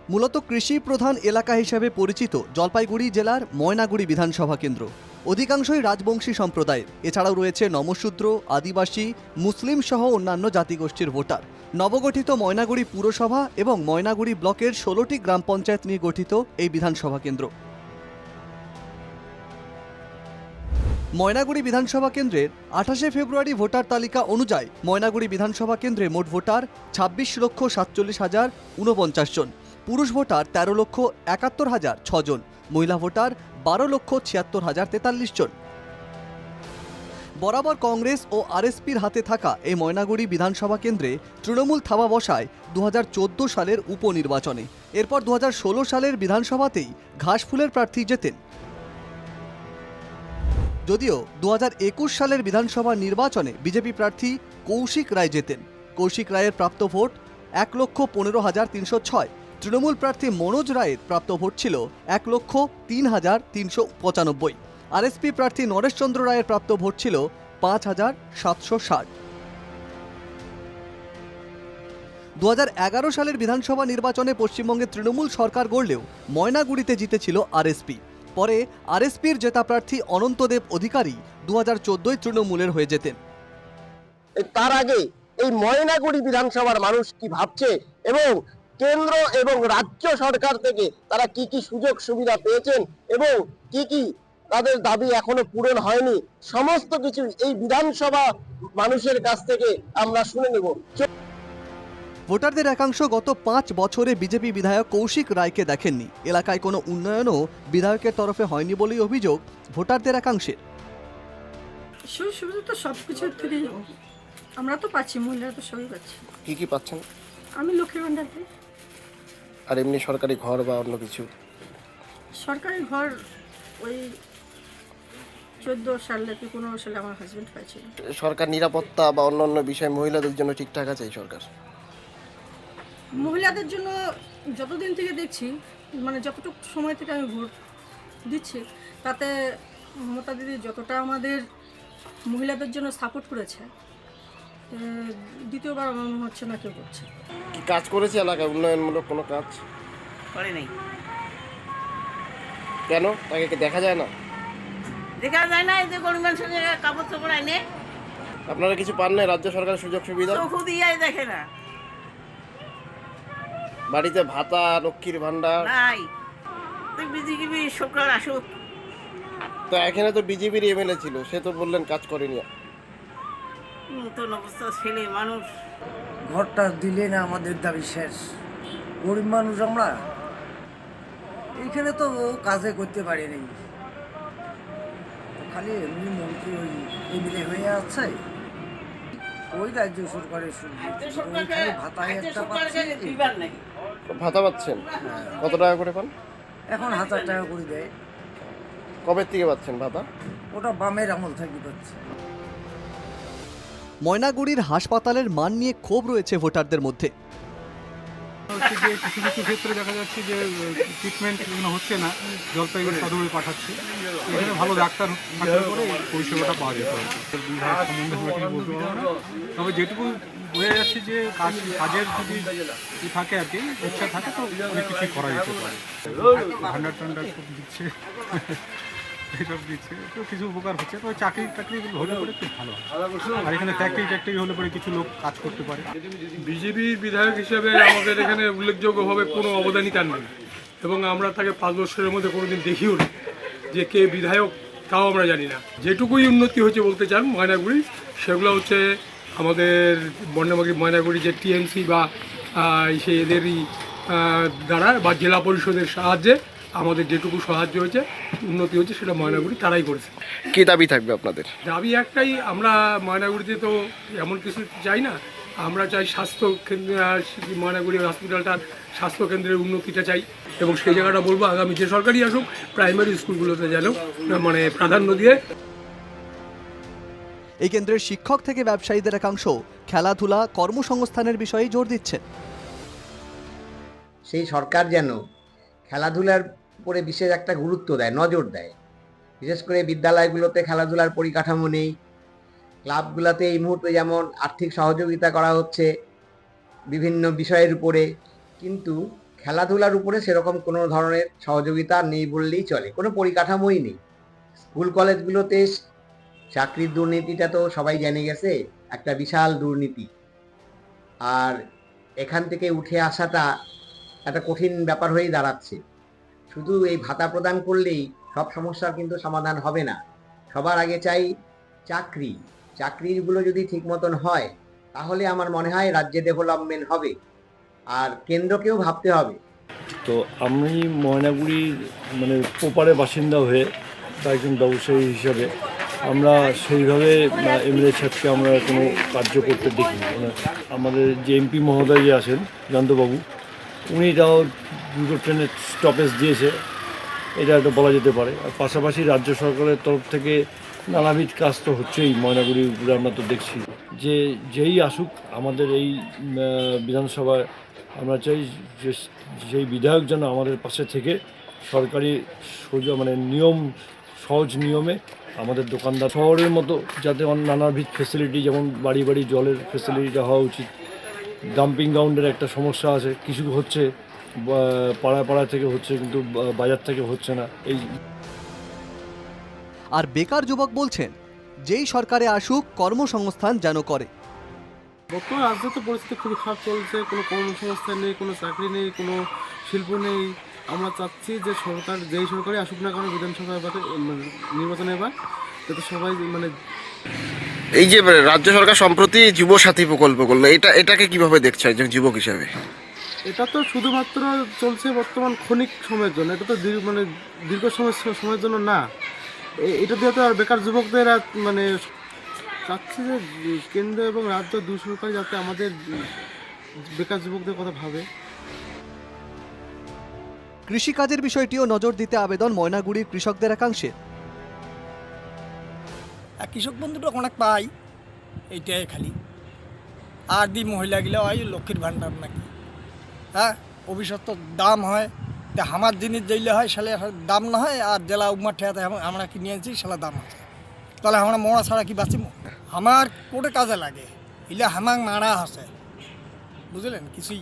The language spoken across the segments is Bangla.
মূলত কৃষি প্রধান এলাকা হিসেবে পরিচিত জলপাইগুড়ি জেলার ময়নাগুড়ি বিধানসভা কেন্দ্র অধিকাংশই রাজবংশী সম্প্রদায়ের। এছাড়াও রয়েছে নমশূদ্র, আদিবাসী, মুসলিম সহ অন্যান্য জাতিগোষ্ঠীর ভোটার। নবগঠিত ময়নাগুড়ি পুরসভা এবং ময়নাগুড়ি ব্লকের 16টি গ্রাম পঞ্চায়েত নিয়ে গঠিত এই বিধানসভা কেন্দ্র। ময়নাগুড়ি বিধানসভা কেন্দ্রের 28শে ফেব্রুয়ারি ভোটার তালিকা অনুযায়ী ময়নাগুড়ি বিধানসভা কেন্দ্রে মোট ভোটার 26,47,049 জন। পুরুষ ভোটার 13,71,006 জন, মহিলা ভোটার 12,76,043 জন। বরাবর কংগ্রেস ও আরএসপির হাতে থাকা এই ময়নাগুড়ি বিধানসভা কেন্দ্রে তৃণমূল থাবা বসায় 2014 সালের উপনির্বাচনে। এরপর 2016 সালের বিধানসভাতেই ঘাসফুলের প্রার্থী জেতেন। যদিও 2021 সালের বিধানসভা নির্বাচনে বিজেপি প্রার্থী কৌশিক রায় জেতেন। কৌশিক রায়ের প্রাপ্ত ভোট 1,15,306। তৃণমূল প্রার্থী মনোজ রায়ের প্রাপ্ত ভোট ছিল 1,03,395। আরএসপি প্রার্থী নরেশচন্দ্র রায়ের প্রাপ্ত ভোট ছিল 5,760। 2011 সালের বিধানসভা নির্বাচনে পশ্চিমবঙ্গে তৃণমূল সরকার গড়লেও ময়নাগুড়িতে জিতেছিল আরএসপি। পরে আরএসপির জেতা প্রার্থী অনন্তদেব অধিকারী 2014 তৃণমূলের হয়ে যেতেন। তার আগে এই ময়নাগুড়ি বিধানসভার মানুষ কি ভাবছে এবং কেন্দ্র এবং রাজ্য সরকার থেকে তারা কি কি সুযোগ সুবিধা পেয়েছেন এবং কি কি তাদের দাবি এখনো পূরণ হয়নি, সমস্ত কিছু এই বিধানসভা মানুষের কাছ থেকে আমরা শুনে নেব। ভোটারদের একাংশ গত 5 বছরে বিজেপি বিধায়ক কৌশিক রায়কে দেখেননি। এলাকায় কোনো উন্নয়নও বিধায়কের তরফে হয়নি বলেই অভিযোগ ভোটারদের একাংশের। সুবিধা তো সব কিছুর থেকেই আমরা তো পাচ্ছি, মহিলারা তো সবই পাচ্ছি। কি কি পাচ্ছেন? আমি লক্ষ্মীর ভান্ডার পাই। আর এমনি সরকারি ঘর বা অন্য কিছু? সরকারি ঘর ওই 14 সালে কি 15 সালে আমার হাজবেন্ড পাইছিল। সরকার নিরাপত্তা বা অন্যান্য বিষয় মহিলাদের জন্য ঠিকঠাক আছে এই সরকার? মহিলাদের জন্য যতদিন থেকে দেখছি, মানে যতটুকু সময় থেকে আমি ভোট দিচ্ছি, তাতে মমতা দিদি যতটা আমাদের মহিলাদের জন্য সাপোর্ট করেছে, দ্বিতীয়বার আমার মনে হচ্ছে না কেউ করছে। কি কাজ করেছে এলাকায় উন্নয়নমূলক কোনো কাজ? করে নেই। কেন তাকে কি দেখা যায় না? দেখা যায় না, এই যে গরিব মানুষের কাপড় চোপড় আইনে আপনারা কিছু পান না রাজ্য সরকারের সুযোগ সুবিধা? চোখ দিয়ে দেখে না, বাড়িতে ভাতা, লক্ষ্মীর ভান্ডার নাই। বিজেপি সরকার আসুক। তো এখানে তো বিজেপির এমএলএ ছিল, সে তো বললেন কাজ করেনি। নতুন অবস্থা, ছেলে মানুষ। ঘরটা দিলে না আমাদের দাবি শেষ। গরিব মানুষ আমরা, এইখানে তো কাজে করতে পারিনি। খালি এমনি মন্ত্রী ওই এমএলএ হয়ে আছে, ওই রাজ্য সরকারের ভাতায় একটা পাচ্ছি। ভাতা পাচ্ছেন? কত টাকা করে পান? এখন 1000 টাকা করে দেয়। কবে থেকে পাচ্ছেন ভাতা? ওটা বামের আমল থেকে পাচ্ছে। ময়নাগুড়ির হাসপাতালের মান নিয়ে ক্ষোভ রয়েছে ভোটারদের মধ্যে। কিছু কিছু ক্ষেত্রে দেখা যাচ্ছে যে ট্রিটমেন্ট এগুলো হচ্ছে না, জলপাইগুড়ি সদরে পাঠাচ্ছে। এখানে ভালো ডাক্তার থাকলে পরে পরিষেবাটা পাওয়া যেত। বিভাগ সম্বন্ধে আমরা কিছু বলতে পারবো না, তবে যেটুকু বোঝা যাচ্ছে যে কাজের যদি থাকে আর কি, ইচ্ছা থাকে তো অনেক কিছুই করা যেতে পারে। ভান্ডার টান্ডার সব দিচ্ছে, এইসব দিচ্ছে, তো কিছু উপকার হচ্ছে। তো চাকরি টাকরিগুলো হলে পরে খুব ভালো হয়। আর এখানে ফ্যাক্টরি হলে পরে কিছু লোক কাজ করতে পারে। বিজেপির বিধায়ক হিসেবে আমাদের এখানে উল্লেখযোগ্যভাবে কোনো অবদানই তার নেই এবং আমরা তাকে 5 বছরের মধ্যে কোনোদিন দেখিও না যে কে বিধায়ক, তাও আমরা জানি না। যেটুকুই উন্নতি হয়েছে বলতে চান ময়নাগুড়ি, সেগুলো হচ্ছে আমাদের বর্ণমাগী ময়নাগুড়ি যে টিএমসি বা সেই এদেরই দ্বারা বা জেলা পরিষদের সাহায্যে আমাদের যেটুকু সাহায্য হয়েছে, উন্নতি হচ্ছে, সেটা ময়নাগুড়ি তারাই করেছে। কি দাবি থাকবে আপনাদের? দাবি একটাই, আমরা ময়নাগুড়িতে তো এমন কিছু চাই না, আমরা চাই স্বাস্থ্য কেন্দ্র, ময়নাগুড়ি হসপিটালটার স্বাস্থ্য কেন্দ্রের উন্নতিটা চাই এবং সেই জায়গাটা বলবো আগামী যে সরকারই আসুক প্রাইমারি স্কুলগুলোতে যেন মানে প্রাধান্য দিয়ে। এই কেন্দ্রের শিক্ষক থেকে ব্যবসায়ীদের একাংশ খেলাধুলা, কর্মসংস্থানের বিষয়ে জোর দিচ্ছেন। সেই সরকার যেন খেলাধুলার উপরে বিশেষ একটা গুরুত্ব দেয়, নজর দেয়। বিশেষ করে বিদ্যালয়গুলোতে খেলাধুলার পরিকাঠামো নেই, ক্লাবগুলোতে এই মুহূর্তে যেমন আর্থিক সহযোগিতা করা হচ্ছে বিভিন্ন বিষয়ের উপরে, কিন্তু খেলাধুলার উপরে সেরকম কোনো ধরনের সহযোগিতা নেই বললেই চলে, কোনো পরিকাঠামোই নেই। স্কুল কলেজগুলোতে চাকরির দুর্নীতিটা তো সবাই জেনে গেছে, একটা বিশাল দুর্নীতি। আর এখান থেকে উঠে আসাটা একটা কঠিন ব্যাপার হয়েই দাঁড়াচ্ছে। শুধু এই ভাতা প্রদান করলেই সব সমস্যার কিন্তু সমাধান হবে না। সবার আগে চাই চাকরি। চাকরিগুলো যদি ঠিক মতন হয় তাহলে আমার মনে হয় রাজ্যে ডেভেলপমেন্ট হবে, আর কেন্দ্রকেও ভাবতে হবে। তো আমি ময়নাগুড়ির মানে ওপারে বাসিন্দা হয়ে বা একজন ব্যবসায়ী হিসাবে আমরা সেইভাবে এমএলএ সাহেবকে আমরা কোনো কার্য করতে দেখিনি। মানে আমাদের যে এমপি মহোদয় যে আছেন জয়ন্তবাবু, উনি তাও দুটো ট্রেনের স্টপেজ দিয়েছে, এটা একটা বলা যেতে পারে। আর পাশাপাশি রাজ্য সরকারের তরফ থেকে নানাবিধ কাজ তো হচ্ছেই ময়নাগুড়ির উপরে, আমরা তো দেখছি যে যেই আসুক আমাদের এই বিধানসভায়, আমরা চাই যে সেই বিধায়ক যেন আমাদের পাশে থেকে সরকারি সোজা মানে নিয়ম, সহজ নিয়মে আমাদের দোকানদার শহরের মতো যাতে নানাবিধ ফেসিলিটি, যেমন বাড়ি বাড়ি জলের ফেসিলিটিটা হওয়া উচিত। ডাম্পিং গ্রাউন্ডের একটা সমস্যা আছে, কিছু হচ্ছে পাড়া পাড়া থেকে হচ্ছে কিন্তু বাজার থেকে হচ্ছে না। এই আর বেকার যুবক বলছেন, যেই সরকারে আসুক কর্মসংস্থান যেন করে। বর্তমান রাজ্যে তো পরিস্থিতি খুবই খারাপ চলছে, কোনো কর্মসংস্থান নেই, কোনো চাকরি নেই, কোনো শিল্প নেই। আমরা চাচ্ছি যে সরকার, যেই সরকারই আসুক না কেন বিধানসভা এবারে নির্বাচনে, এবার যাতে সবাই মানে এই যে রাজ্য সরকার সম্প্রতি যুবসাথী প্রকল্প করলো, এটাকে কিভাবে দেখছে একজন যুবক হিসাবে? এটা তো শুধুমাত্র চলছে বর্তমান ক্ষণিক সময়ের জন্য, এটা তো দীর্ঘ সময়ের জন্য না। এটা দিয়ে তো আর বেকার যুবকদের মানে চাচ্ছি যে কেন্দ্র এবং রাজ্য দুই সরকার যাতে আমাদের বেকার যুবকদের কথা ভাবে। কৃষিকাজের বিষয়টিও নজর দিতে আবেদন ময়নাগুড়ির কৃষকদের একাংশের। কৃষক বন্ধুটা অনেক পাই, এইটাই খালি। আর দি মহিলাগুলো হয় লক্ষ্মীর ভাণ্ডার নাকি, হ্যাঁ ভবিষ্যৎ দাম হয়, তা আমার জিনিস যেইলে হয় সেলে দাম না হয়, আর জেলা উমার ঠেয়াতে আমরা কিনে আনছি সেলা দাম আছে। তাহলে আমরা মরা ছাড়া কি বাঁচিব? আমার কোটে কাজে লাগে, এলে হামাক মারা আছে, বুঝলেন, কিছুই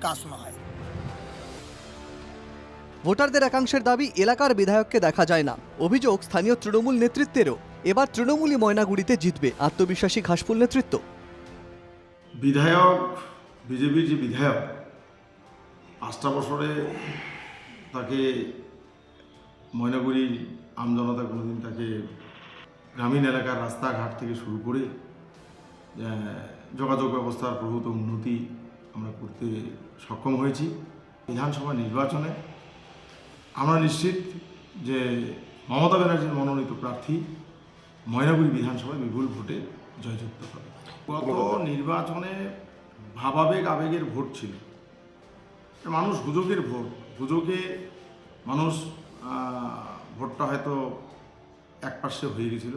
কাজ না হয়। ভোটারদের একাংশের দাবি, এলাকার বিধায়ককে দেখা যায় না। অভিযোগ স্থানীয় তৃণমূল নেতৃত্বেরও। এবার তৃণমূলই ময়নাগুড়িতে জিতবে, আত্মবিশ্বাসী ঘাসফুল নেতৃত্ব। বিধায়ক, বিজেপির যে বিধায়ক 5টা বছরে তাকে ময়নাগুড়ির আমজনতা কোনোদিন তাকে গ্রামীণ এলাকার রাস্তাঘাট থেকে শুরু করে যোগাযোগ ব্যবস্থার প্রভূত উন্নতি আমরা করতে সক্ষম হয়েছি। বিধানসভা নির্বাচনে আমরা নিশ্চিত যে মমতা ব্যানার্জির মনোনীত প্রার্থী ময়নাগুড়ি বিধানসভায় বিপুল ভোটে জয়যুক্ত হবে। গত নির্বাচনে ভাবাবেগ আবেগের ভোট ছিল, মানুষ গুজবের ভোট, গুজবে মানুষ ভোটটা হয়তো একপাশে হয়ে গেছিল।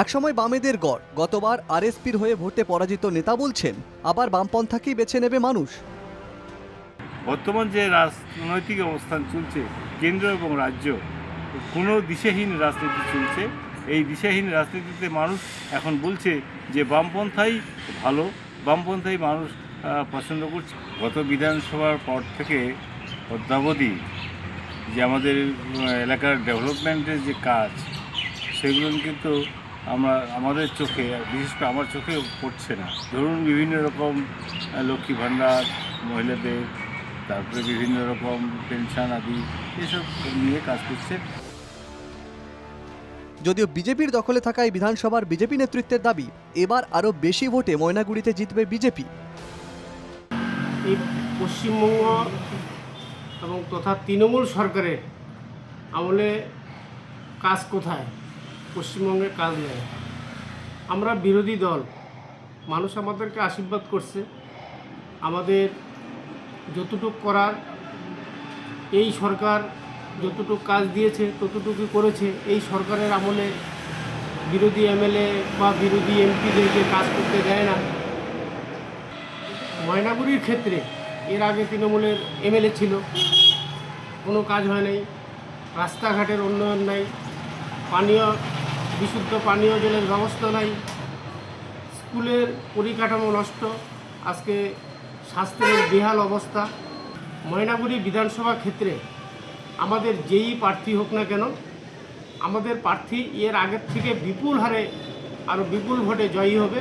একসময় বামেদের গড়, গতবার আরএসপির হয়ে ভোটে পরাজিত নেতা বলছেন আবার বামপন্থাকেই বেছে নেবে মানুষ। বর্তমান যে রাজনৈতিক অবস্থান চলছে, কেন্দ্র এবং রাজ্য কোনো দিশাহীন রাজনীতি চলছে। এই দিশাহীন রাজনীতিতে মানুষ এখন বলছে যে বামপন্থাই ভালো, বামপন্থাই মানুষ পছন্দ করছে। গত বিধানসভার পর থেকে অদ্যাবধি যে আমাদের এলাকার ডেভেলপমেন্টের যে কাজ, সেগুলো কিন্তু আমাদের চোখে, বিশেষ করে আমার চোখে পড়ছে না। ধরুন বিভিন্ন রকম লক্ষ্মী ভাণ্ডার মহিলাদের, তারপরে বিভিন্ন রকম পেনশন আদি, এসব নিয়ে কাজ করছে। যদিও বিজেপির দখলে থাকা এই বিধানসভার বিজেপি নেতৃত্বের দাবি, এবার আরও বেশি ভোটে ময়নাগুড়িতে জিতবে বিজেপি। এই পশ্চিমবঙ্গ এবং তথা তৃণমূল সরকারের আমলে কাজ কোথায়? পশ্চিমবঙ্গে কাজ নেই। আমরা বিরোধী দল, মানুষ আমাদেরকে আশীর্বাদ করছে, আমাদের যতটুকু করার এই সরকার যতটুকু কাজ দিয়েছে ততটুকু করেছে। এই সরকারের আমলে বিরোধী এমএলএ বা বিরোধী এমপিদেরকে কাজ করতে দেয় না। ময়নাগুড়ির ক্ষেত্রে এর আগে তৃণমূলের এমএলএ ছিল, কোনো কাজ হয় নাই, রাস্তাঘাটের উন্নয়ন নাই, বিশুদ্ধ পানীয় জলের ব্যবস্থা নাই, স্কুলের পরিকাঠামো নষ্ট। আজকে স্বাস্থ্যের বেহাল অবস্থা। ময়নাগুড়ি বিধানসভা ক্ষেত্রে আমাদের যেই প্রার্থী হোক না কেন, আমাদের প্রার্থী এর আগের থেকে বিপুল হারে আরও বিপুল ভোটে জয়ী হবে।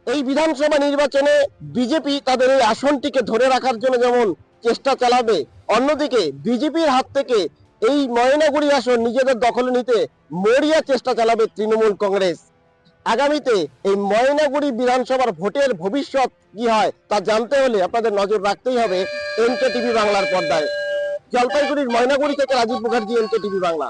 এই বিধানসভা নির্বাচনে বিজেপি তাদের এই আসনটিকে ধরে রাখার জন্য যেমন চেষ্টা চালাবে, অন্যদিকে বিজেপির হাত থেকে এই ময়নাগুড়ি আসন নিজেদের দখলে নিতে মরিয়া চেষ্টা চালাবে তৃণমূল কংগ্রেস। আগামীতে এই ময়নাগুড়ি বিধানসভার ভোটের ভবিষ্যৎ কি হয় তা জানতে হলে আপনাদের নজর রাখতেই হবে এনকে টিভি বাংলার পর্দায়। জলপাইগুড়ির ময়নাগুড়ি থেকে রাজীব মুখার্জি, এনকে টিভি বাংলা।